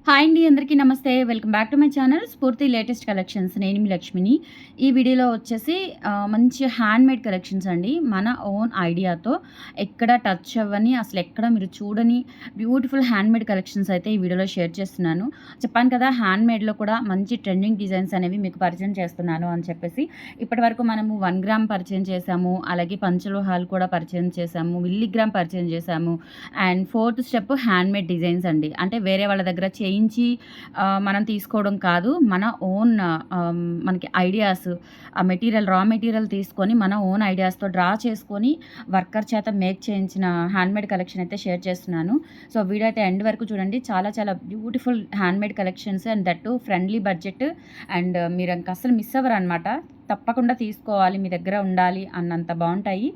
Hi అండి. అందరికీ నమస్తే. Welcome back to my channel స్ఫూర్తి లేటెస్ట్ కలెక్షన్స్. నేను మీ లక్ష్మిని. ఈ వీడియోలో వచ్చేసి మంచి హ్యాండ్‌మేడ్ కలెక్షన్స్ అండి. మన ఓన్ ఐడియాతో ఎక్కడ టచ్ అవ్వని, అసలెక్కడ మీరు చూడని బ్యూటిఫుల్ హ్యాండ్‌మేడ్ కలెక్షన్స్ అయితే ఈ వీడియోలో షేర్ చేస్తున్నాను. చెప్పాను కదా, హ్యాండ్‌మేడ్‌లో కూడా మంచి ట్రెండింగ్ డిజైన్స్ అనేవి మీకు పరిచయం చేస్తున్నాను అని చెప్పేసి. ఇప్పటివరకు మనము 1 గ్రామ్ పరిచయం చేశాము. అలాగే పంచలోహాలు కూడా పరిచయం చేశాము. మిల్లీగ్రామ్ పరిచయం చేశాము. And fourth step handmade designs అండి. అంటే వేరే వాళ్ళ దగ్గర చేయించి మనం తీసుకోవడం కాదు. మన ఓన్ మనకి ఐడియాస్, ఆ రా మెటీరియల్ తీసుకొని మన ఓన్ ఐడియాస్‌తో డ్రా చేసుకొని వర్కర్ చేత మేక్ చేయించిన హ్యాండ్‌మేడ్ కలెక్షన్ అయితే షేర్ చేస్తున్నాను. సో వీడియో అయితే ఎండ్ వరకు చూడండి. చాలా చాలా beautiful handmade collections and that two friendly budget. And మీరు ఇంక అస్సలు మిస్ అవ్వరనమాట. తప్పకుండా తీసుకోవాలి, మీ దగ్గర ఉండాలి అన్నంత బావుంటాయి.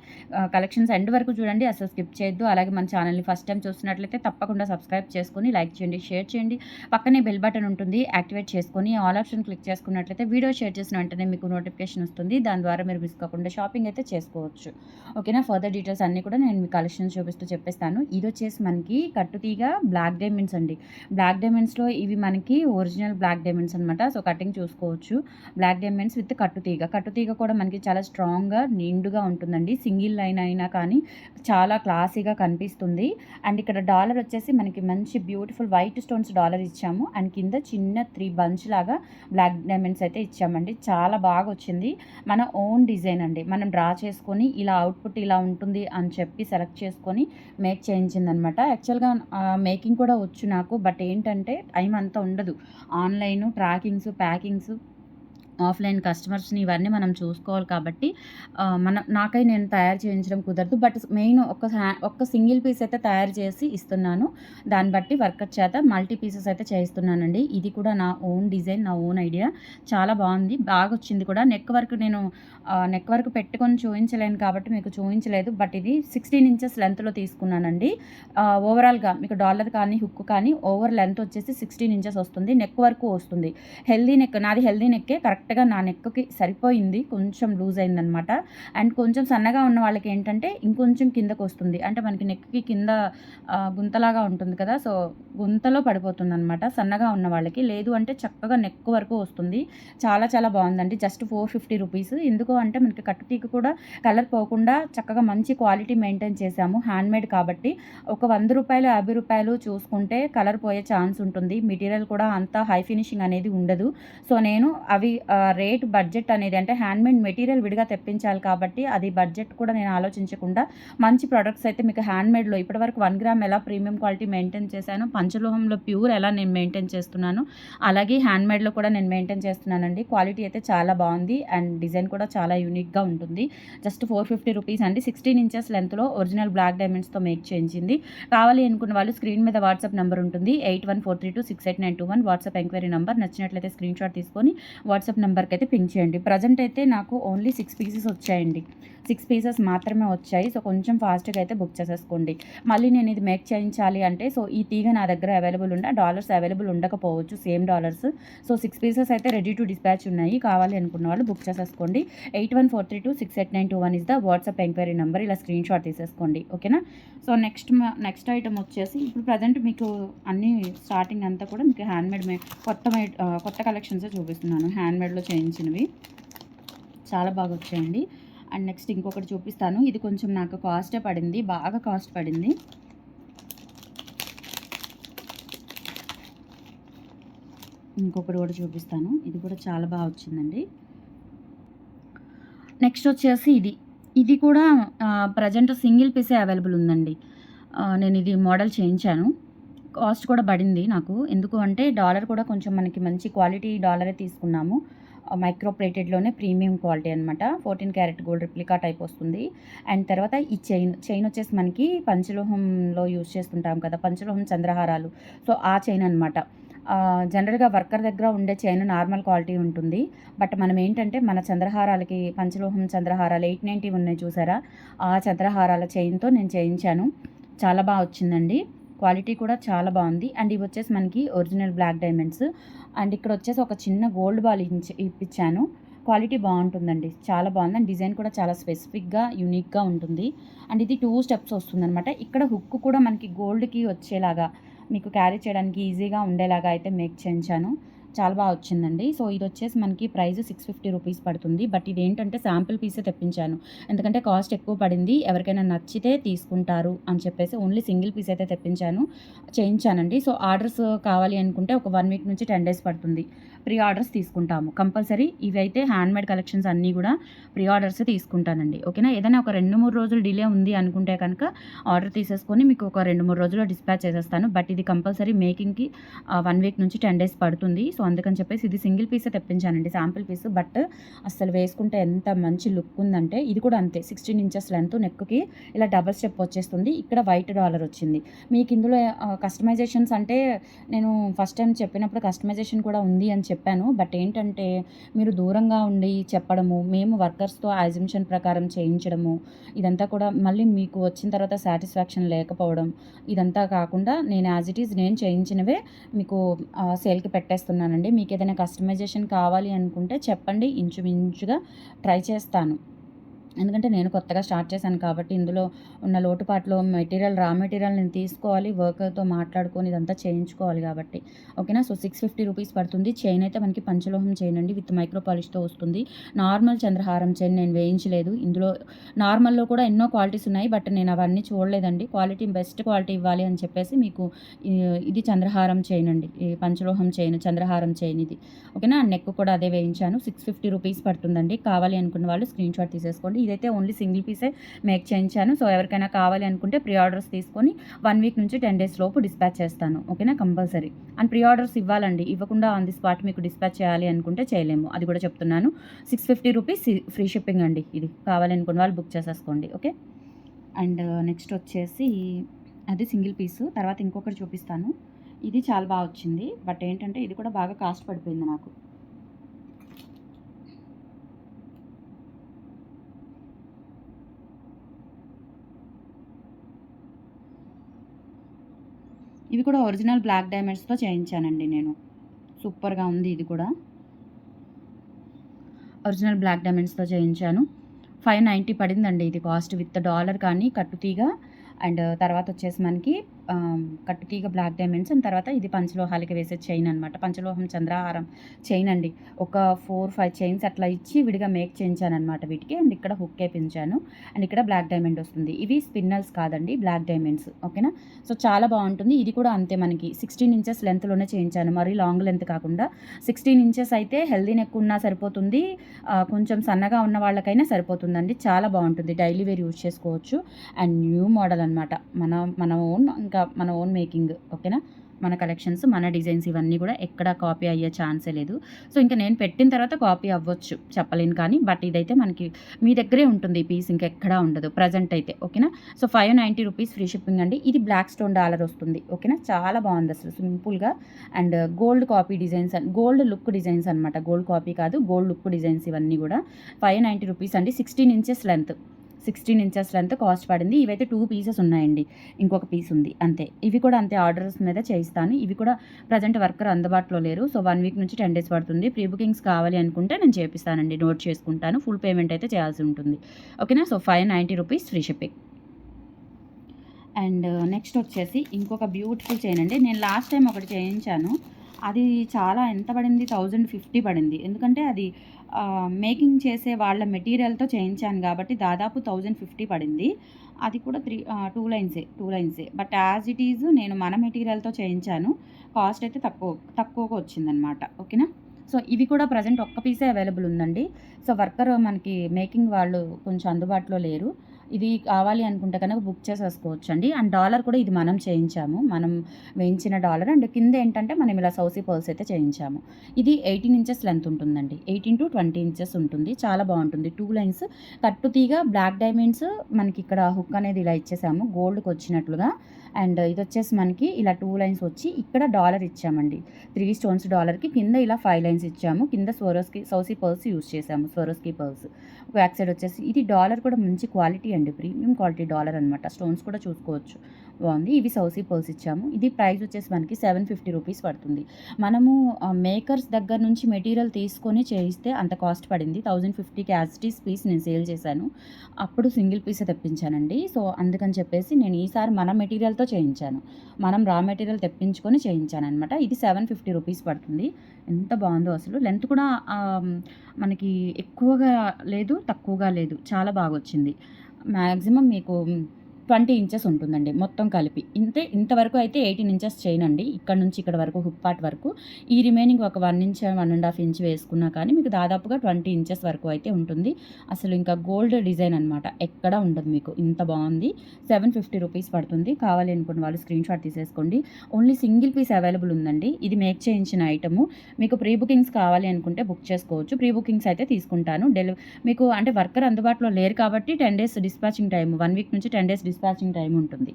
కలెక్షన్స్ ఎండ్ వరకు చూడండి, అసలు స్కిప్ చేయొద్దు. అలాగే మన ఛానల్‌ని ఫస్ట్ టైం చూస్తున్నట్లయితే తప్పకుండా సబ్స్క్రైబ్ చేసుకొని లైక్ చేయండి, షేర్ చేయండి. పక్కనే బెల్ బటన్ ఉంటుంది, యాక్టివేట్ చేసుకొని ఆల్ ఆప్షన్ క్లిక్ చేసుకున్నట్లయితే వీడియో షేర్ చేసిన వెంటనే మీకు నోటిఫికేషన్ వస్తుంది. దాని ద్వారా మీరు మిస్ కాకుండా షాపింగ్ అయితే చేసుకోవచ్చు. ఓకేనా? ఫర్దర్ డీటెయిల్స్ అన్నీ కూడా నేను మీ కలెక్షన్స్ చూపిస్తూ చెప్పేస్తాను. ఇది వచ్చేసి మనకి కట్టుతీగ బ్లాక్ డైమండ్స్ అండి. బ్లాక్ డైమండ్స్‌లో ఇవి మనకి ఒరిజినల్ బ్లాక్ డైమండ్స్ అనమాట. సో కటింగ్ చూసుకోవచ్చు. బ్లాక్ డైమండ్స్ విత్ కట్టుతీగ కూడా మనకి చాలా స్ట్రాంగ్‌గా, నిండుగా ఉంటుందండి. సింగిల్ లైన్ అయినా కానీ చాలా క్లాసీగా కనిపిస్తుంది. అండ్ ఇక్కడ డాలర్ వచ్చేసి మనకి మంచి బ్యూటిఫుల్ వైట్ స్టోన్స్ డాలర్ ఇచ్చాము. అండ్ కింద చిన్న 3 బంచ్ లాగా బ్లాక్ డైమండ్స్ అయితే ఇచ్చామండి. చాలా బాగా వచ్చింది. మన ఓన్ డిజైన్ అండి. మనం డ్రా చేసుకొని ఇలా అవుట్‌పుట్ ఇలా ఉంటుంది అని చెప్పి సెలెక్ట్ చేసుకొని మేక్ చేయించిందనమాట. యాక్చువల్‌గా మేకింగ్ కూడా వచ్చు నాకు. బట్ ఏంటంటే టైం అంత ఉండదు. ఆన్‌లైను, ట్రాకింగ్స్, ప్యాకింగ్స్, ఆఫ్‌లైన్ కస్టమర్స్‌ని ఇవన్నీ మనం చూసుకోవాలి కాబట్టి నాకై నేను తయారు చేయించడం కుదరదు. బట్ మెయిన్ ఒక్క సింగిల్ పీస్ అయితే తయారు చేసి ఇస్తున్నాను. దాన్ని బట్టి వర్కర్ చేత మల్టీ పీసెస్ అయితే చేయిస్తున్నానండి. ఇది కూడా నా ఓన్ డిజైన్, నా ఓన్ ఐడియా. చాలా బాగుంది, బాగొచ్చింది కూడా. నెక్ వర్క్ పెట్టుకొని చూయించలేను కాబట్టి మీకు చూయించలేదు. బట్ ఇది 16 ఇంచెస్ లెంత్‌లో తీసుకున్నానండి. ఓవరాల్‌గా మీకు డాలర్ కానీ, హుక్ కానీ ఓవర్ లెంత్ వచ్చేసి 16 ఇంచెస్ వస్తుంది. నెక్ వర్క్ వస్తుంది. నాది హెల్తీ నెక్కే. కరెక్ట్‌గా నా నెక్‌కి సరిపోయింది. కొంచెం లూజ్ అయిందనమాట. అండ్ కొంచెం సన్నగా ఉన్న వాళ్ళకి ఏంటంటే ఇంకొంచెం కిందకొస్తుంది. అంటే మనకి నెక్‌కి కింద గుంతలాగా ఉంటుంది కదా! సో గుంతలో పడిపోతుందనమాట సన్నగా ఉన్న వాళ్ళకి. లేదు అంటే చక్కగా నెక్ వరకు వస్తుంది. చాలా చాలా బాగుందండి. Just 450 rupees. ఎందుకు అంటే మనకి కట్టుతీగ కూడా కలర్ పోకుండా చక్కగా మంచి క్వాలిటీ మెయింటైన్ చేశాము. హ్యాండ్‌మేడ్ కాబట్టి ఒక రూ. 100, రూ. 50 చూసుకుంటే కలర్ పోయే ఛాన్స్ ఉంటుంది. మెటీరియల్ కూడా అంత హై ఫినిషింగ్ అనేది ఉండదు. సో నేను అవి రేట్ బడ్జెట్ అనేది, అంటే హ్యాండ్‌మేడ్ మెటీరియల్ విడిగా తెప్పించాలి కాబట్టి అది బడ్జెట్ కూడా నేను ఆలోచించకుండా మంచి ప్రొడక్ట్స్ అయితే మీకు హ్యాండ్‌మేడ్‌లో ఇప్పటివరకు 1 గ్రామ్ ఎలా ప్రీమియం క్వాలిటీ మెయింటైన్ చేశానో, పంచలోహంలో ప్యూర్ ఎలా నేను మెయింటైన్ చేస్తున్నానో, అలాగే హ్యాండ్‌మేడ్‌లో కూడా నేను మెయింటైన్ చేస్తున్నానండి. క్వాలిటీ అయితే చాలా బాగుంది. అండ్ డిజైన్ కూడా చాలా యూనిక్‌గా ఉంటుంది. జస్ట్ 450 రూపీస్ అండి. 16 ఇంచెస్ లెంత్‌లో ఒరిజినల్ బ్లాక్ డైమండ్స్‌తో మేక్ చేయించింది. కావాలి అనుకున్న వాళ్ళు స్క్రీన్ మీద వాట్సాప్ నెంబర్ ఉంటుంది. 8143268921 వాట్సాప్ ఎంక్వైరీ నెంబర్. నచ్చినట్లయితే స్క్రీన్‌షాట్ తీసుకొని వాట్సాప్ నెంబర్కి అయితే పింక్ చేయండి. ప్రజెంట్ అయితే నాకు ఓన్లీ 6 పీసెస్ వచ్చాయండి. 6 పీసెస్ మాత్రమే వచ్చాయి. సో కొంచెం ఫాస్ట్‌గా అయితే బుక్ చేసేసుకోండి. మళ్ళీ నేను ఇది మేక్ చేయించాలి అంటే సో ఈ తీగ నా దగ్గర డాలర్స్ అవైలబుల్ ఉండకపోవచ్చు, సేమ్ డాలర్స్. సో 6 పీసెస్ అయితే రెడీ టు డిస్పాచ్ ఉన్నాయి. కావాలి అనుకున్న వాళ్ళు బుక్ చేసేసుకోండి. 8143268921 is the WhatsApp enquiry number. ఇలా స్క్రీన్‌షాట్ తీసేసుకోండి. ఓకేనా? సో నెక్స్ట్ ఐటమ్ వచ్చేసి ఇప్పుడు ప్రజెంట్ మీకు అన్నీ స్టార్టింగ్ అంతా కూడా మీకు కొత్త కలెక్షన్సే చూపిస్తున్నాను. హ్యాండ్‌మేడ్‌లో చేయించినవి చాలా బాగా వచ్చాయండి. అండ్ నెక్స్ట్ ఇంకొకటి చూపిస్తాను. ఇది కొంచెం నాకు కాస్టే పడింది, బాగా కాస్ట్ పడింది. ఇంకొకటి కూడా చూపిస్తాను. ఇది కూడా చాలా బాగా వచ్చిందండి. నెక్స్ట్ వచ్చేసి ఇది కూడా ప్రజెంట్ సింగిల్ పీసే అవైలబుల్ ఉందండి. నేను ఇది మోడల్ చేయించాను. కాస్ట్ కూడా పడింది నాకు. ఎందుకు అంటే డాలర్ కూడా కొంచెం మనకి మంచి క్వాలిటీ డాలరే తీసుకున్నాము. మైక్రో ప్లేటెడ్‌లోనే ప్రీమియం క్వాలిటీ అనమాట. 14 క్యారెట్ గోల్డ్ రిప్లికా టైప్ వస్తుంది. అండ్ తర్వాత ఈ చైన్ వచ్చేసి మనకి పంచలోహంలో యూజ్ చేస్తుంటాం కదా! పంచలోహం చంద్రహారాలు. సో ఆ చైన్ అనమాట. జనరల్‌గా వర్కర్ దగ్గర ఉండే చైన్ నార్మల్ క్వాలిటీ ఉంటుంది. బట్ మనం ఏంటంటే మన చంద్రహారాలకి పంచలోహం చంద్రహారాలు 890 ఉన్నాయి చూసారా? ఆ చంద్రహారాల చైన్‌తో నేను చేయించాను. చాలా బాగా వచ్చిందండి. క్వాలిటీ కూడా చాలా బాగుంది. అండ్ ఇవి వచ్చేసి మనకి ఒరిజినల్ బ్లాక్ డైమండ్స్. అండ్ ఇక్కడ వచ్చేసి ఒక చిన్న గోల్డ్ బాల్ ఇప్పించాను. క్వాలిటీ బాగుంటుందండి. చాలా బాగుంది. అండ్ డిజైన్ కూడా చాలా స్పెసిఫిక్‌గా, యూనిక్‌గా ఉంటుంది. అండ్ ఇది 2 స్టెప్స్ వస్తుందనమాట. ఇక్కడ హుక్ కూడా మనకి గోల్డ్‌కి వచ్చేలాగా మీకు క్యారీ చేయడానికి ఈజీగా ఉండేలాగా అయితే మేక్ చేయించాను. చాలా బాగా వచ్చిందండి. సో, ఇదొచ్చేసి మనకి ప్రైస్ 650 రూపీస్ పడుతుంది. బట్ ఇదేంటంటే శాంపుల్ పీసే తెప్పించాను. ఎందుకంటే కాస్ట్ ఎక్కువ పడింది. ఎవరికైనా నచ్చితే తీసుకుంటారు అని చెప్పేసి ఓన్లీ సింగిల్ పీస్ అయితే తెప్పించాను. చేయించానండి. సో, ఆర్డర్స్ కావాలి అనుకుంటే ఒక 1 వీక్ నుంచి 10 డేస్ పడుతుంది. ప్రీ ఆర్డర్స్ తీసుకుంటాము. కంపల్సరీ ఇవైతే హ్యాండ్‌మేడ్ కలెక్షన్స్ అన్నీ గూడా ప్రీ ఆర్డర్సే తీసుకుంటానండి. ఓకేనా? ఏదైనా ఒక 2, 3 రోజులు డిలే ఉంది అనుకుంటే కనుక ఆర్డర్ తీసేసుకొని మీకు ఒక 2, 3 రోజుల్లో డిస్పాచ్ చేసేస్తాను. బట్ ఇది కంపల్సరీ మేకింగ్‌కి 1 వీక్ నుంచి 10 డేస్ పడుతుంది. సో, అందుకని చెప్పేసి ఇది సింగిల్ పీసే తెప్పించానండి. Sample piece. బట్ అస్సలు వేసుకుంటే ఎంత మంచి లుక్ ఉందంటే ఇది కూడా అంతే 16 ఇంచెస్ లెంత్ నెక్‌కి ఇలా డబుల్ స్టెప్ వచ్చేస్తుంది. ఇక్కడ వైట్ డాలర్ వచ్చింది. మీకు ఇందులో కస్టమైజేషన్స్ అంటే నేను ఫస్ట్ టైమ్ చెప్పినప్పుడు కస్టమైజేషన్ కూడా ఉంది అని చెప్పాను. బట్ ఏంటంటే మీరు దూరంగా ఉండి చెప్పడము, మేము వర్కర్స్‌తో అజంప్షన్ ప్రకారం చేయించడము, ఇదంతా కూడా మళ్ళీ మీకు వచ్చిన తర్వాత సాటిస్ఫాక్షన్ లేకపోవడం, ఇదంతా కాకుండా నేను యాజ్ ఇట్ ఈజ్ నేను చేయించినవే మీకు సేల్‌కి పెట్టేస్తున్నానండి. మీకు ఏదైనా కస్టమైజేషన్ కావాలి అనుకుంటే చెప్పండి. ఇంచుమించుగా ట్రై చేస్తాను. ఎందుకంటే నేను కొత్తగా స్టార్ట్ చేశాను కాబట్టి ఇందులో ఉన్న లోటుపాట్లు రా మెటీరియల్ నేను తీసుకోవాలి. వర్కర్‌తో మాట్లాడుకొని ఇదంతా చేయించుకోవాలి కాబట్టి. ఓకేనా? సో, 650 రూపీస్ పడుతుంది. చైన్ అయితే మనకి పంచలోహం చైన్ అండి. విత్ మైక్రో పాలిష్‌తో వస్తుంది. నార్మల్ చంద్రహారం చైన్ నేను వేయించలేదు. ఇందులో నార్మల్‌లో కూడా ఎన్నో క్వాలిటీస్ ఉన్నాయి. బట్ నేను అవన్నీ చూడలేదండి. క్వాలిటీ బెస్ట్ క్వాలిటీ ఇవ్వాలి అని చెప్పేసి మీకు ఇది చంద్రహారం చైన్ అండి. ఈ పంచలోహం చైన్, చంద్రహారం చైన్ ఇది. ఓకేనా? నెక్ కూడా అదే వేయించాను. 650 రూపీస్ పడుతుందండి. కావాలి అనుకున్న వాళ్ళు స్క్రీన్‌షాట్ తీసేసుకోండి. ఇదైతే ఓన్లీ సింగిల్ పీసే మేక్ చేయించాను. సో, ఎవరికైనా కావాలి అనుకుంటే ప్రీ ఆర్డర్స్ తీసుకొని 1 వీక్ నుంచి 10 డేస్ లోపు డిస్పాచ్ చేస్తాను. ఓకేనా? కంపల్సరీ. అండ్ ప్రీ ఆర్డర్స్ ఇవ్వాలండి. ఇవ్వకుండా ఆన్ ది స్పాట్ మీకు డిస్పాచ్ చేయాలి అనుకుంటే చేయలేము. అది కూడా చెప్తున్నాను. 650 రూపీస్ ఫ్రీ షిప్పింగ్ అండి ఇది. కావాలి అనుకున్న వాళ్ళు బుక్ చేసేసుకోండి. ఓకే? అండ్ నెక్స్ట్ వచ్చేసి అది సింగిల్ పీసు. తర్వాత ఇంకొకటి చూపిస్తాను. ఇది చాలా బాగా వచ్చింది. బట్ ఏంటంటే ఇది కూడా బాగా కాస్ట్ పడిపోయింది నాకు. ఇవి కూడా ఒరిజినల్ బ్లాక్ డైమండ్స్‌తో చేయించానండి నేను. సూపర్‌గా ఉంది ఇది కూడా. ఒరిజినల్ బ్లాక్ డైమండ్స్‌తో చేయించాను. 590 పడిందండి ఇది కాస్ట్ విత్ డాలర్ కానీ కట్టుతీగ అండ్ తర్వాత వచ్చేసి మనకి కట్టుతీగ బ్లాక్ డైమండ్స్ అండ్ తర్వాత ఇది పంచలోహాలకి వేసే చైన్ అనమాట. పంచలోహం చంద్రహారం చైన్ అండి. ఒక 4, 5 చైన్స్ అట్లా ఇచ్చి విడిగా మేక్ చేయించాననమాట వీటికి. అండ్ ఇక్కడ హుక్ వేయించాను. అండ్ ఇక్కడ బ్లాక్ డైమండ్ వస్తుంది. ఇవి స్పిన్నల్స్ కాదండి, బ్లాక్ డైమండ్స్. ఓకేనా? సో, చాలా బాగుంటుంది. ఇది కూడా అంతే మనకి 16 ఇంచెస్ లెంత్‌లోనే చేయించాను. మరీ లాంగ్ లెంత్ కాకుండా 16 ఇంచెస్ అయితే హెల్తీ నెక్ ఉన్నా సరిపోతుంది. కొంచెం సన్నగా ఉన్న వాళ్ళకైనా సరిపోతుందండి. చాలా బాగుంటుంది. డైలీ వేర్ యూజ్ చేసుకోవచ్చు. అండ్ న్యూ మోడల్ అనమాట. మన ఓన్ మేకింగ్. ఓకేనా? మన కలెక్షన్స్, మన డిజైన్స్ ఇవన్నీ కూడా ఎక్కడ కాపీ అయ్యే ఛాన్సే లేదు. సో, ఇంక నేను పెట్టిన తర్వాత కాపీ అవ్వచ్చు చెప్పలేను కానీ, బట్ ఇదైతే మనకి మీ దగ్గరే ఉంటుంది ఈ పీస్, ఇంకెక్కడా ఉండదు ప్రజెంట్ అయితే. ఓకేనా? సో, 590 రూపీస్ ఫ్రీ షిప్పింగ్ అండి. ఇది బ్లాక్ స్టోన్ డాలర్ వస్తుంది. ఓకేనా? చాలా బాగుంది అసలు సింపుల్‌గా. And gold copy designs, gold look designs అనమాట. గోల్డ్ కాపీ కాదు, గోల్డ్ లుక్ డిజైన్స్ ఇవన్నీ కూడా 590 రూపీస్ అండి. 16 inches length. 16 inches length cost పడింది. ఇవైతే 2 పీసెస్ ఉన్నాయండి. ఇంకొక పీస్ ఉంది అంతే. ఇవి కూడా అంతే ఆర్డర్స్ మీద చేయిస్తాను. ఇవి కూడా ప్రజెంట్ వర్కర్ అందుబాటులో లేరు. సో, 1 వీక్ నుంచి 10 డేస్ పడుతుంది. ప్రీ బుకింగ్స్ కావాలి అనుకుంటే నేను చేపిస్తానండి. నోట్ చేసుకుంటాను. ఫుల్ పేమెంట్ అయితే చేయాల్సి ఉంటుంది. ఓకేనా? So, 590 rupees free shipping. And next వచ్చేసి ఇంకొక బ్యూటిఫుల్ చైన్ అండి. నేను లాస్ట్ టైం ఒకటి చేయించాను. అది చాలా ఎంత పడింది? 1050 పడింది. ఎందుకంటే అది మేకింగ్ చేసే వాళ్ళ మెటీరియల్‌తో చేయించాను కాబట్టి దాదాపు 1050 పడింది. అది కూడా 2 లైన్సే. బట్ యాజ్ ఇట్ ఈజ్ నేను మన మెటీరియల్‌తో చేయించాను. కాస్ట్ అయితే తక్కువగా వచ్చిందనమాట. ఓకేనా? సో, ఇవి కూడా ప్రజెంట్ ఒక్క పీసే అవైలబుల్ ఉందండి. సో, వర్కర్ మనకి మేకింగ్ వాళ్ళు కొంచెం అందుబాటులో లేరు. ఇది కావాలి అనుకుంటే కనుక బుక్ చేసేసుకోవచ్చండి. అండ్ డాలర్ కూడా ఇది మనం చేయించాము. మనం వేయించిన డాలర్ అండ్ కింద ఏంటంటే మనం ఇలా సౌసీ పర్ల్స్ అయితే చేయించాము. ఇది 18 ఇంచెస్ లెంత్ ఉంటుందండి. 18-20 ఇంచెస్ ఉంటుంది. చాలా బాగుంటుంది. 2 లైన్స్ కట్టు తీగ బ్లాక్ డైమండ్స్ మనకి ఇక్కడ హుక్ అనేది ఇలా ఇచ్చేసాము గోల్డ్‌కి వచ్చినట్లుగా. అండ్ ఇదొచ్చేసి మనకి ఇలా 2 లైన్స్ వచ్చి ఇక్కడ డాలర్ ఇచ్చామండి. 3 స్టోన్స్ డాలర్‌కి కింద ఇలా 5 లైన్స్ ఇచ్చాము. కింద సౌసీ పర్ల్స్ యూజ్ చేసాము. Swarovski pearls. బ్యాక్ సైడ్ వచ్చేసి ఇది డాలర్ కూడా మంచి క్వాలిటీ అండి. ప్రీమియం క్వాలిటీ డాలర్ అనమాట. స్టోన్స్ కూడా చూసుకోవచ్చు. బాగుంది. ఇవి సౌసీ పర్ల్స్ ఇచ్చాము. ఇది ప్రైస్ వచ్చేసి మనకి 750 రూపీస్ పడుతుంది. మనము మేకర్స్ దగ్గర నుంచి మెటీరియల్ తీసుకొని చేయిస్తే అంత కాస్ట్ పడింది. 1050కి యాజ్ ఇట్ ఈస్ పీస్ నేను సేల్ చేశాను. అప్పుడు సింగిల్ పీసే తెప్పించానండి. సో అందుకని చెప్పేసి నేను ఈసారి మన మెటీరియల్తో చేయించాను. మనం రా మెటీరియల్ తెప్పించుకొని చేయించాననమాట. ఇది 750 రూపీస్ పడుతుంది. ఎంత బాగుందో అసలు. లెంత్ కూడా మనకి ఎక్కువగా లేదు, తక్కువగా లేదు. చాలా బాగా వచ్చింది. మ్యాక్సిమం మీకు 20 ఇంచెస్ ఉంటుందండి మొత్తం కలిపి. ఇంతవరకు అయితే 18 ఇంచెస్ చైన్ అండి. ఇక్కడ నుంచి ఇక్కడ వరకు హుక్ పార్ట్ వరకు. ఈ రిమైనింగ్ ఒక 1 ఇంచ్ 1.5 ఇంచ్ వేసుకున్నా కానీ మీకు దాదాపుగా 20 ఇంచెస్ వరకు అయితే ఉంటుంది. అసలు ఇంకా గోల్డ్ డిజైన్ అనమాట. ఎక్కడా ఉండదు మీకు. ఇంత బాగుంది. 750 రూపీస్ పడుతుంది. కావాలి అనుకున్న వాళ్ళు స్క్రీన్ షాట్ తీసేసుకోండి. ఓన్లీ సింగిల్ పీస్ అవైలబుల్ ఉందండి. ఇది మేక్ చేయించిన ఐటము. మీకు ప్రీ బుకింగ్స్ కావాలి అనుకుంటే బుక్ చేసుకోవచ్చు. ప్రీ బుకింగ్స్ అయితే తీసుకుంటాను. మీకు అంటే వర్కర్ అందుబాటులో లేరు కాబట్టి 10 డేస్ డిస్పాచింగ్ టైం, 1 వీక్ నుంచి 10 డేస్ డిస్పాచింగ్ టైం ఉంటుంది.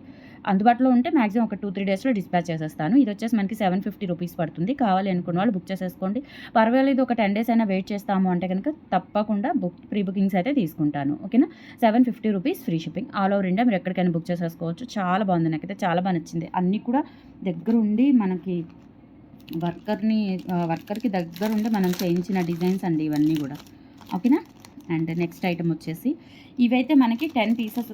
అందుబాటులో ఉంటే మ్యాక్సిమం ఒక 2-3 డేస్లో డిస్పాచ్ చేసేస్తాను. ఇది వచ్చేసి మనకి 750 రూపీస్ పడుతుంది. కావాలి అనుకున్న వాళ్ళు బుక్ చేసేసుకోండి. పర్వాలేదు, ఒక 10 డేస్ అయినా వెయిట్ చేస్తాము అంటే కనుక తప్పకుండా ప్రీ బుకింగ్స్ అయితే తీసుకుంటాను. ఓకేనా. 750 rupees free shipping. All over India మీరు ఎక్కడికైనా బుక్ చేసేసుకోవచ్చు. చాలా బాగుంది. నాకైతే చాలా బాగా నచ్చింది. అన్నీ కూడా దగ్గరుండి మనకి వర్కర్కి దగ్గరుండి మనం చేయించిన డిజైన్స్ అండి ఇవన్నీ కూడా. ఓకేనా. అండ్ నెక్స్ట్ ఐటమ్ వచ్చేసి ఇవైతే మనకి 10 పీసెస్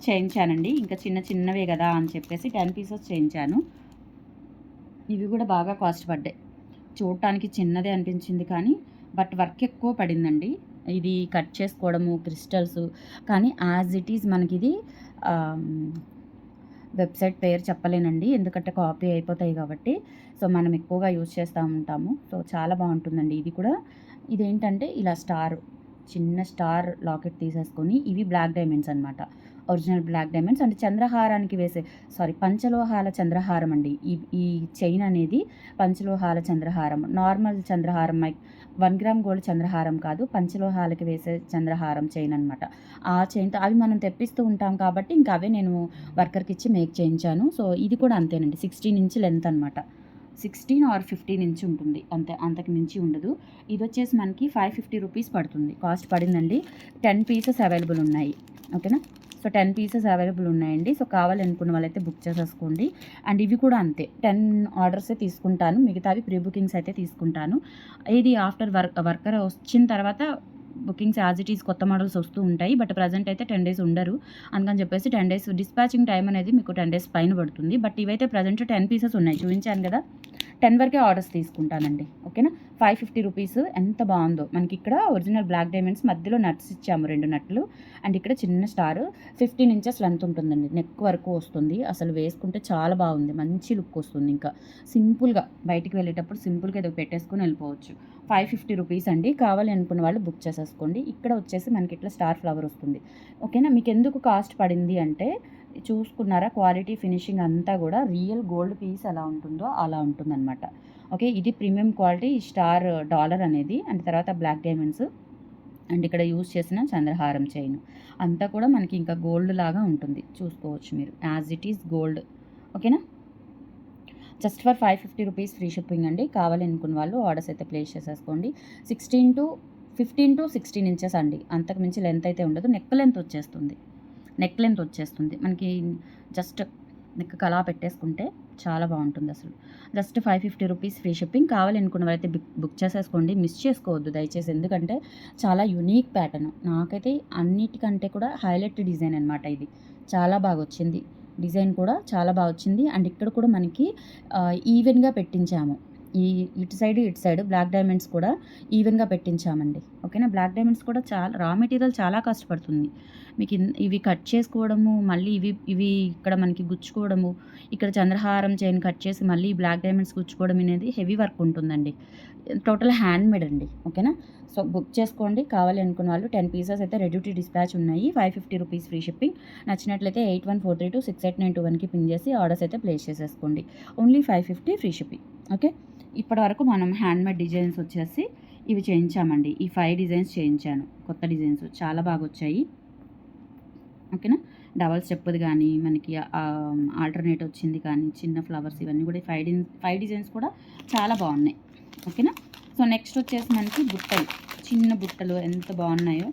చేయించానండి. ఇంకా చిన్నవే కదా అని చెప్పేసి 10 పీసెస్ చేయించాను. ఇవి కూడా బాగా కాస్ట్ పడ్డాయి. చూడటానికి చిన్నదే అనిపించింది కానీ బట్ వర్క్ ఎక్కువ పడిందండి. ఇది కట్ చేసుకోవడము, క్రిస్టల్స్, కానీ యాజ్ ఇట్ ఈజ్ మనకి ఇది వెబ్సైట్ పేరు చెప్పలేనండి, ఎందుకంటే కాపీ అయిపోతాయి కాబట్టి. సో మనం ఎక్కువగా యూజ్ చేస్తూ ఉంటాము. సో చాలా బాగుంటుందండి. ఇది కూడా ఇదేంటంటే ఇలా చిన్న స్టార్ లాకెట్ తీసేసుకొని, ఇవి బ్లాక్ డైమండ్స్ అనమాట. ఒరిజినల్ బ్లాక్ డైమండ్స్ అంటే చంద్రహారానికి పంచలోహాల చంద్రహారం అండి. ఈ చైన్ అనేది పంచలోహాల చంద్రహారం. నార్మల్ చంద్రహారం 1 గ్రామ్ గోల్డ్ చంద్రహారం కాదు, పంచలోహాలకి వేసే చంద్రహారం చైన్ అనమాట. ఆ చైన్తో అవి మనం తెప్పిస్తూ ఉంటాం కాబట్టి ఇంకా అవే నేను వర్కర్కి ఇచ్చి మేక్ చేయించాను. సో ఇది కూడా అంతేనండి. 16 ఇంచ్ లెంత్ అనమాట. 16 ఆర్ 15 ఇంచ్ ఉంటుంది అంతే, అంతకు మించి ఉండదు. ఇది వచ్చేసి మనకి 550 రూపీస్ పడుతుంది. కాస్ట్ పడిందండి. 10 పీసెస్ అవైలబుల్ ఉన్నాయి. ఓకేనా. సో 10 పీసెస్ అవైలబుల్ ఉన్నాయండి. సో కావాలనుకున్న వాళ్ళైతే బుక్ చేసేసుకోండి. అండ్ ఇవి కూడా అంతే, 10 ఆర్డర్సే తీసుకుంటాను. మిగతావి ప్రీ బుకింగ్స్ అయితే తీసుకుంటాను. ఇది ఆఫ్టర్ వర్కర్ వచ్చిన తర్వాత బుకింగ్స్ యాజ్ ఇట్ ఈస్ కొత్త మోడల్స్ వస్తూ ఉంటాయి. బట్ ప్రజెంట్ అయితే 10 డేస్ ఉండరు. అందుకని చెప్పేసి 10 డేస్ డిస్పాచింగ్ టైం అనేది మీకు 10 డేస్ పైన పడుతుంది. బట్ ఇవైతే ప్రజెంట్ 10 పీసెస్ ఉన్నాయి, చూపించాను కదా. 10 వరకే ఆర్డర్స్ తీసుకుంటానండి. ఓకేనా. 550 రూపీస్. ఎంత బాగుందో. మనకి ఇక్కడ ఒరిజినల్ బ్లాక్ డైమండ్స్, మధ్యలో నట్స్ ఇచ్చాము, 2 నట్లు. అండ్ ఇక్కడ చిన్న స్టార్. 15 ఇంచెస్ లెంత్ ఉంటుందండి. నెక్ వరకు వస్తుంది. అసలు వేసుకుంటే చాలా బాగుంది. మంచి లుక్ వస్తుంది. ఇంకా సింపుల్గా బయటికి వెళ్ళేటప్పుడు సింపుల్గా ఏదో పెట్టేసుకొని వెళ్ళిపోవచ్చు. 550 రూపీస్ అండి. కావాలి అనుకున్న వాళ్ళు బుక్ చేసేసుకోండి. ఇక్కడ వచ్చేసి మనకి ఇట్లా స్టార్ ఫ్లవర్ వస్తుంది. ఓకేనా. మీకు ఎందుకు కాస్ట్ పడింది అంటే, చూసుకున్నారా, క్వాలిటీ ఫినిషింగ్ అంతా కూడా రియల్ గోల్డ్ పీస్ ఎలా ఉంటుందో అలా ఉంటుందన్నమాట. ఓకే. ఇది ప్రీమియం క్వాలిటీ స్టార్ డాలర్ అనేది. అండ్ తర్వాత బ్లాక్ డైమండ్స్, అండ్ ఇక్కడ యూజ్ చేసిన చంద్రహారం చైన్ అంతా కూడా మనకి ఇంకా గోల్డ్ లాగా ఉంటుంది. చూసుకోవచ్చు మీరు, యాజ్ ఇట్ ఈస్ గోల్డ్. ఓకేనా. Just for 550 rupees free shipping అండి. కావాలి అనుకున్న వాళ్ళు ఆర్డర్స్ అయితే ప్లేస్ చేసేసుకోండి. 15 to 16 ఇంచెస్ అండి. అంతకు మించి లెంత్ అయితే ఉండదు. నెక్ లెంత్ వచ్చేస్తుంది మనకి. జస్ట్ నెక్ అలా పెట్టేసుకుంటే చాలా బాగుంటుంది అసలు. Just 550 rupees free shipping. కావాలి అనుకున్న వాళ్ళైతే బుక్ చేసేసుకోండి. మిస్ చేసుకోవద్దు దయచేసి, ఎందుకంటే చాలా యునీక్ ప్యాటర్న్. నాకైతే అన్నిటికంటే కూడా హైలైట్ డిజైన్ అనమాట. ఇది చాలా బాగా వచ్చింది. డిజైన్ కూడా చాలా బాగా వచ్చింది. అండ్ ఇక్కడ కూడా మనకి ఈవెన్గా పెట్టించాము. ఇటు సైడ్ బ్లాక్ డైమండ్స్ కూడా ఈవెన్గా పెట్టించామండి. ఓకేనా. బ్లాక్ డైమండ్స్ కూడా చాలా రా మెటీరియల్ చాలా కష్టపడుతుంది మీకు. ఇవి కట్ చేసుకోవడము, మళ్ళీ ఇవి ఇక్కడ మనకి గుచ్చుకోవడము, ఇక్కడ చంద్రహారం చైన్ కట్ చేసి మళ్ళీ బ్లాక్ డైమండ్స్ గుచ్చుకోవడం అనేది హెవీ వర్క్ ఉంటుందండి. టోటల్ హ్యాండ్ మేడ్ అండి. ఓకేనా. సో బుక్ చేసుకోండి. కావాలి అనుకున్న వాళ్ళు 10 పీసెస్ అయితే రెడీ టు డిస్పాచ్ ఉన్నాయి. 550 రూపీస్ ఫ్రీ షిప్పింగ్. నచ్చినట్లయితే 8143268921కి పిన్ చేసి ఆర్డర్స్ అయితే ప్లేస్ చేసేసుకోండి. Only 550 free shipping. ఓకే. ఇప్పటి వరకు మనం హ్యాండ్మేడ్ డిజైన్స్ వచ్చేసి ఇవి చేయించామండి. ఈ 5 డిజైన్స్ చేయించాను. కొత్త డిజైన్స్ చాలా బాగా వచ్చాయి. ఓకేనా. డబల్ స్టెప్ది కానీ మనకి ఆల్టర్నేట్ వచ్చింది కానీ, చిన్న ఫ్లవర్స్, ఇవన్నీ కూడా 5 డిజైన్స్ కూడా చాలా బాగున్నాయి. ఓకేనా. సో నెక్స్ట్ వచ్చేసి మనకి బుట్టలు, చిన్న బుట్టలు ఎంత బాగున్నాయో.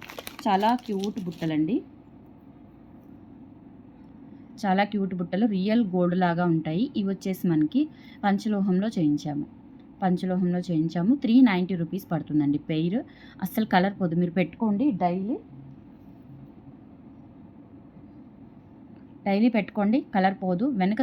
చాలా క్యూట్ బుట్టలండి. చాలా క్యూట్ బుట్టలు, రియల్ గోల్డ్ లాగా ఉంటాయి. ఇవి వచ్చేసి మనకి పంచలోహంలో చేయించాము. 390 రూపీస్ పడుతుందండి పెయిర్. అస్సలు కలర్ పోదు, మీరు పెట్టుకోండి డైలీ పెట్టుకోండి, కలర్ పోదు. వెనక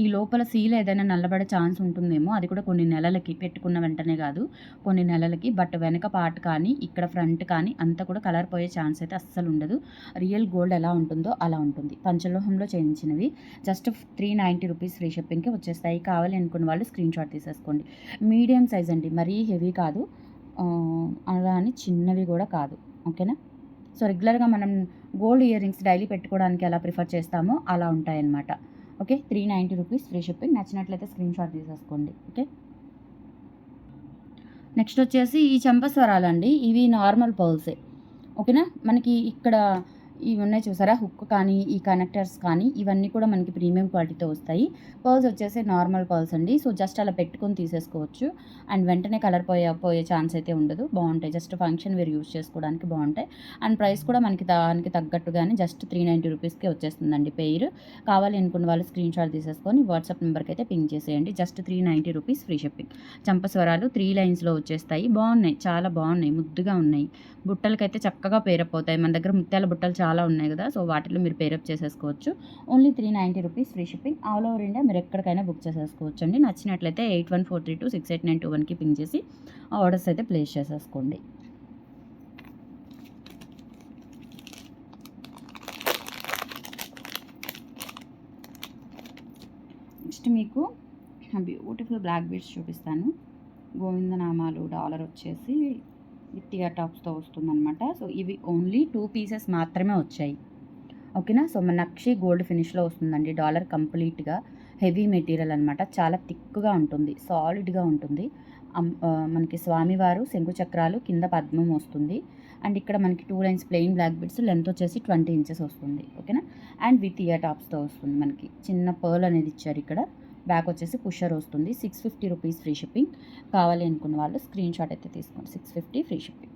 ఈ లోపల సీల ఏదైనా నల్లబడే ఛాన్స్ ఉంటుందేమో, అది కూడా కొన్ని నెలలకి, పెట్టుకున్న వెంటనే కాదు, కొన్ని నెలలకి. బట్ వెనక పార్ట్ కానీ ఇక్కడ ఫ్రంట్ కానీ అంతా కూడా కలర్ పోయే ఛాన్స్ అయితే అస్సలు ఉండదు. రియల్ గోల్డ్ ఎలా ఉంటుందో అలా ఉంటుంది. పంచలోహంలో చేయించినవి. జస్ట్ 390 రూపీస్ ఫ్రీ షిప్పింగ్కి వచ్చేస్తాయి. కావాలి అనుకున్న వాళ్ళు స్క్రీన్ షాట్ తీసేసుకోండి. మీడియం సైజ్ అండి, మరీ హెవీ కాదు, అలా అని చిన్నవి కూడా కాదు. ఓకేనా? సో రెగ్యులర్గా మనం గోల్డ్ ఇయర్ రింగ్స్ డైలీ పెట్టుకోవడానికి ఎలా ప్రిఫర్ చేస్తామో అలా ఉంటాయన్నమాట. Okay, 390 rupees free shipping. నచ్చినట్లయితే స్క్రీన్ షాట్ తీసేసుకోండి. ఓకే, నెక్స్ట్ వచ్చేసి ఈ చంపస్వరాలండి. ఇవి నార్మల్ పర్ల్సే. ఓకేనా? మనకి ఇక్కడ ఇవి ఉన్నాయి చూసారా, హుక్ కానీ ఈ కనెక్టర్స్ కానీ ఇవన్నీ కూడా మనకి ప్రీమియం క్వాలిటీతో వస్తాయి. పర్ల్స్ వచ్చేసి నార్మల్ పర్ల్స్ అండి. సో జస్ట్ అలా పెట్టుకొని తీసేసుకోవచ్చు. అండ్ వెంటనే కలర్ పోయే ఛాన్స్ అయితే ఉండదు. బాగుంటాయి, జస్ట్ ఫంక్షన్ వేర్ యూస్ చేసుకోవడానికి బాగుంటాయి. అండ్ ప్రైస్ కూడా మనకి దానికి తగ్గట్టుగానే జస్ట్ 390 రూపీస్కి వచ్చేస్తుందండి పెయిర్. కావాలి అనుకున్న వాళ్ళు స్క్రీన్ షాట్ తీసేసుకొని వాట్సాప్ నెంబర్కి అయితే పింక్ చేసేయండి. Just 390 rupees free shipping. చంపస్వరాలు 3 లైన్స్లో వచ్చేస్తాయి. బాగున్నాయి, చాలా బాగున్నాయి, ముద్దుగా ఉన్నాయి. బుట్టలకైతే చక్కగా పేరప్ అవుతాయి. మన దగ్గర ముత్యాల బుట్టలు చాలా ఉన్నాయి కదా, సో వాటిలో మీరు పేరప్ చేసేసుకోవచ్చు. Only 390 rupees free shipping. All over India మీరు ఎక్కడికైనా బుక్ చేసేసుకోవచ్చు అండి. నచ్చినట్లయితే 8143268921కి పింక్ చేసి ఆర్డర్స్ అయితే ప్లేస్ చేసేసుకోండి. నెక్స్ట్ మీకు బ్యూటిఫుల్ బ్లాక్ బీడ్స్ చూపిస్తాను. గోవిందనామాలు డాలర్ వచ్చేసి విత్ ఇయర్ టాప్స్తో వస్తుందన్నమాట. సో ఇవి ఓన్లీ 2 పీసెస్ మాత్రమే వచ్చాయి. ఓకేనా? సో మన నక్షి గోల్డ్ ఫినిష్లో వస్తుందండి. డాలర్ కంప్లీట్గా హెవీ మెటీరియల్ అనమాట. చాలా థిక్గా ఉంటుంది, సాలిడ్గా ఉంటుంది. మనకి స్వామివారు శంకు చక్రాలు, కింద పద్మం వస్తుంది. అండ్ ఇక్కడ మనకి 2 lines plain black beads, length వచ్చేసి 20 ఇంచెస్ వస్తుంది. ఓకేనా? అండ్ విత్ ఇయర్ టాప్స్తో వస్తుంది. మనకి చిన్న పర్ల్ అనేది ఇచ్చారు ఇక్కడ. బ్యాక్ వచ్చేసి పుషర్ వస్తుంది. 650 రూపీస్ ఫ్రీ షిప్పింగ్. కావాలి అనుకున్న వాళ్ళు స్క్రీన్ షాట్ అయితే తీసుకోండి. 650 ఫ్రీ షిప్పింగ్.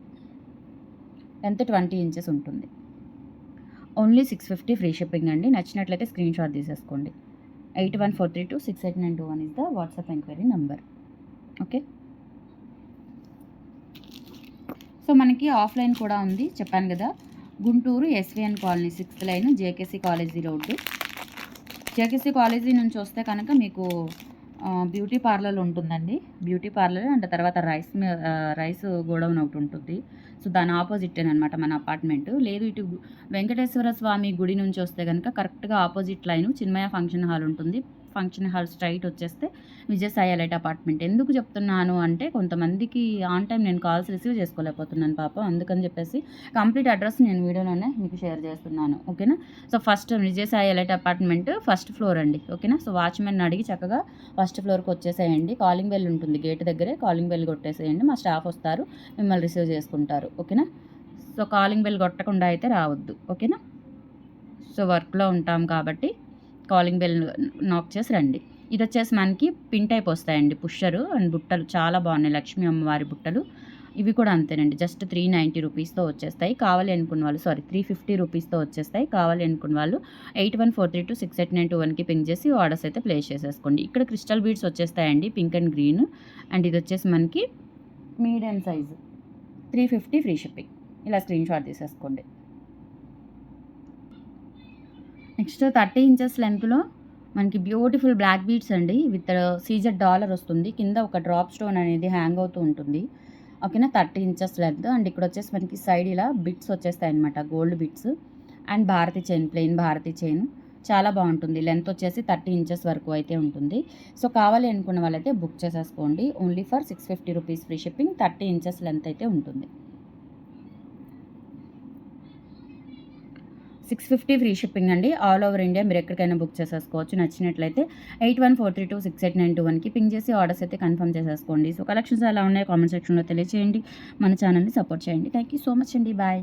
లెంత్ 20 ఇంచెస్ ఉంటుంది. ఓన్లీ 650 ఫ్రీ షిప్పింగ్ అండి. నచ్చినట్లయితే స్క్రీన్ షాట్ తీసేసుకోండి. 8143268921 is the WhatsApp enquiry number. Okay, so మనకి ఆఫ్లైన్ కూడా ఉంది, చెప్పాను కదా. Guntur SVN colony 6th line, JKC college road. JKC college నుంచి వస్తే కనుక మీకు బ్యూటీ పార్లర్ ఉంటుందండి. బ్యూటీ పార్లర్ అండ్ తర్వాత రైస్ గోడౌన్ ఒకటి ఉంటుంది. సో దాని ఆపోజిట్టేనమాట మన అపార్ట్మెంట్. లేదు, ఇటు వెంకటేశ్వర స్వామి గుడి నుంచి వస్తే కనుక కరెక్ట్గా ఆపోజిట్ లైను చిన్మయ ఫంక్షన్ హాల్ ఉంటుంది. ఫంక్షన్ హాల్ స్ట్రైట్ వచ్చేస్తే విజయసాయి ఎలైట్ అపార్ట్మెంట్. ఎందుకు చెప్తున్నాను అంటే కొంతమందికి ఆన్ టైం నేను కాల్స్ రిసీవ్ చేసుకోలేకపోతున్నాను పాపం, అందుకని చెప్పేసి కంప్లీట్ అడ్రస్ నేను వీడియోలోనే మీకు షేర్ చేస్తున్నాను. ఓకేనా? So first Vijayasai elite apartment first floor అండి. ఓకేనా? సో వాచ్మెన్ అడిగి చక్కగా ఫస్ట్ ఫ్లోర్కి వచ్చేసేయండి. కాలింగ్ బెల్ ఉంటుంది గేట్ దగ్గరే, కాలింగ్ బెల్ కొట్టేసేయండి. మా స్టాఫ్ వస్తారు, మిమ్మల్ని రిసీవ్ చేసుకుంటారు. ఓకేనా? సో కాలింగ్ బెల్ కొట్టకుండా అయితే రావద్దు. ఓకేనా? సో వర్క్లో ఉంటాం కాబట్టి కాలింగ్ బెల్ నాక్ చేసి రండి. ఇది వచ్చేసి మనకి పిన్ టైప్ వస్తాయండి, పుషరు అండ్ బుట్టలు చాలా బాగున్నాయి. లక్ష్మీ అమ్మవారి బుట్టలు ఇవి కూడా అంతేనండి. జస్ట్ 390 రూపీస్తో వచ్చేస్తాయి. కావాలి అనుకున్న వాళ్ళు 350 రూపీస్తో వచ్చేస్తాయి. కావాలి అనుకున్న వాళ్ళు 8143268921కి పింక్ చేసి ఆర్డర్స్ అయితే ప్లేస్ చేసేసుకోండి. ఇక్కడ క్రిస్టల్ బీడ్స్ వచ్చేస్తాయండి, పింక్ అండ్ గ్రీన్. అండ్ ఇది వచ్చేసి మనకి మీడియం సైజు 350 ఫ్రీ షిప్పింగ్. ఇలా స్క్రీన్ షాట్ తీసేసుకోండి. నెక్స్ట్ 30 ఇంచెస్ లెంత్లో మనకి బ్యూటిఫుల్ బ్లాక్ బీడ్స్ అండి, విత్ సీజెడ్ డాలర్ వస్తుంది. కింద ఒక డ్రాప్ స్టోన్ అనేది హ్యాంగ్ అవుతూ ఉంటుంది. ఓకేనా? 30 ఇంచెస్ లెంత్. అండ్ ఇక్కడ వచ్చేసి మనకి సైడ్ ఇలా బిట్స్ వచ్చేస్తాయి అనమాట, gold bits. And Bharathi chain, plain Bharathi chain చాలా బాగుంటుంది. లెంత్ వచ్చేసి 30 ఇంచెస్ వరకు అయితే ఉంటుంది. సో కావాలి అనుకున్న వాళ్ళైతే బుక్ చేసేసుకోండి. Only for 650 rupees free shipping. 30 inches length అయితే ఉంటుంది. 650 ఫ్రీ షిప్పింగ్ అండి. ఆల్ ఓవర్ ఇండియా మీరు ఎక్కడికైనా బుక్ చేసేసుకోవచ్చు. నచ్చినట్లయితే 8143268921కి పింక్ చేసి ఆర్డర్స్ అయితే కన్ఫర్మ్ చేసేసుకోండి. సో కలెక్షన్స్ ఎలా ఉన్నాయో కామెంట్ సెక్షన్లో తెలియజేయండి. మన ఛానల్ని సపోర్ట్ చేయండి. థ్యాంక్ యూ సో మచ్ అండి. బాయ్.